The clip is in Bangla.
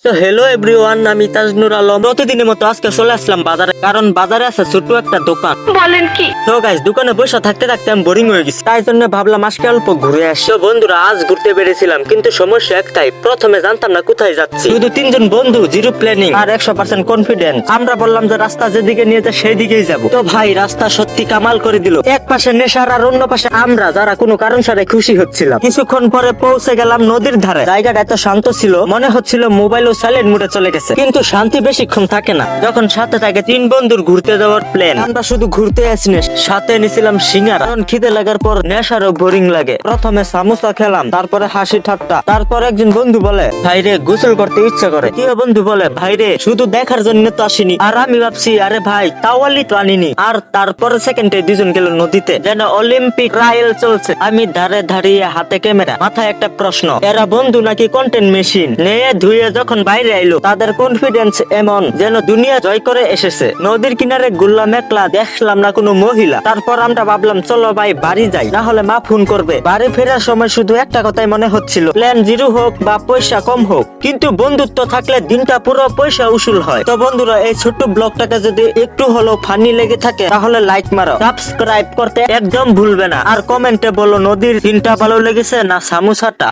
তো হ্যালো এভরিওয়ান, আমি তাজনুর আলম। প্রতিদিনের মতো আজকে চলে আসলাম বাজারে, কারণ বাজারে আছে ছোট্ট একটা দোকান। বলেন কি? তো গাইস, দোকানে বসে থাকতে থাকতে আমি বোরিং হয়ে গেছি, তাই জন্য ভাবলাম আজকে অল্প ঘুরে আসি। তো বন্ধুরা, আজ ঘুরতে বেরিয়েছিলাম, কিন্তু সমস্যা একটাই, প্রথমে জানতাম না কোথায় যাচ্ছি। শুধু তিনজন বন্ধু, জিরো প্ল্যানিং আর 100% কনফিডেন্স। আমরা বললাম যে রাস্তা যেদিকে নিয়ে যায় সেই দিকেই যাবো। তো ভাই, রাস্তা সত্যি কামাল করে দিল। এক পাশে নেশার আর অন্য পাশে আমরা, যারা কোনো কারণ ছাড়াই খুশি হচ্ছিলাম। কিছুক্ষণ পরে পৌঁছে গেলাম নদীর ধারে। জায়গাটা এত শান্ত ছিল, মনে হচ্ছিল মোবাইল ও সাইলেন্ট মুডে চলে গেছে। কিন্তু শান্তি বেশিক্ষণ থাকে না যখন সাথে থাকে তিন বন্ধুর ঘুরতে যাওয়ার প্ল্যান। আমরা শুধু ঘুরতে আসিনি, সাথে নিছিলাম সিঙ্গারা, কারণ খিদে লাগার পর নেশারও বোরিং লাগে। প্রথমে সামোসা খেলাম, তারপরে হাসি ঠাট্টা। তারপর একজন বন্ধু বলে, ভাইরে গোসল করতে ইচ্ছা করে। কেউ বন্ধু বলে, ভাইরে শুধু দেখার জন্য তো আসিনি। আর আমি ভাবছি, আরে ভাই তাওয়ালি তো আনিনি। আর তারপরে সেকেন্ডে দুজন গেল নদীতে, যেন অলিম্পিক ট্রায়াল চলছে। আমি ধারে দাঁড়িয়ে, হাতে ক্যামেরা, মাথায় একটা প্রশ্ন, এরা বন্ধু নাকি কন্টেন্ট মেশিন? নিয়ে ধুয়ে যখন বাইরে আইলো, তাদের কনফিডেন্স এমন যেন দুনিয়া জয় করে এসেছে। নদীর কিনারে ঘুরলাম একলা, দেখলাম না কোনো মহিলা। তারপর আমরা ভাবলাম, চলো ভাই বাড়ি যাই, না হলে মা ফোন করবে। বাড়ি ফেরার সময় শুধু একটা কথাই মনে হচ্ছিল, প্ল্যান জিরো হোক বা পয়সা কম হোক, কিন্তু বন্ধুত্ব থাকলে দিনটা পুরো পয়সা উসুল হয়। তো বন্ধুরা, এই ছোট্ট ব্লগটাকে যদি একটু হলেও ফানি লেগে থাকে, তাহলে লাইক মারো, সাবস্ক্রাইব করতে একদম ভুলবে না, আর কমেন্টে বলো নদীর দিনটা ভালো লেগেছে না সামোসাটা।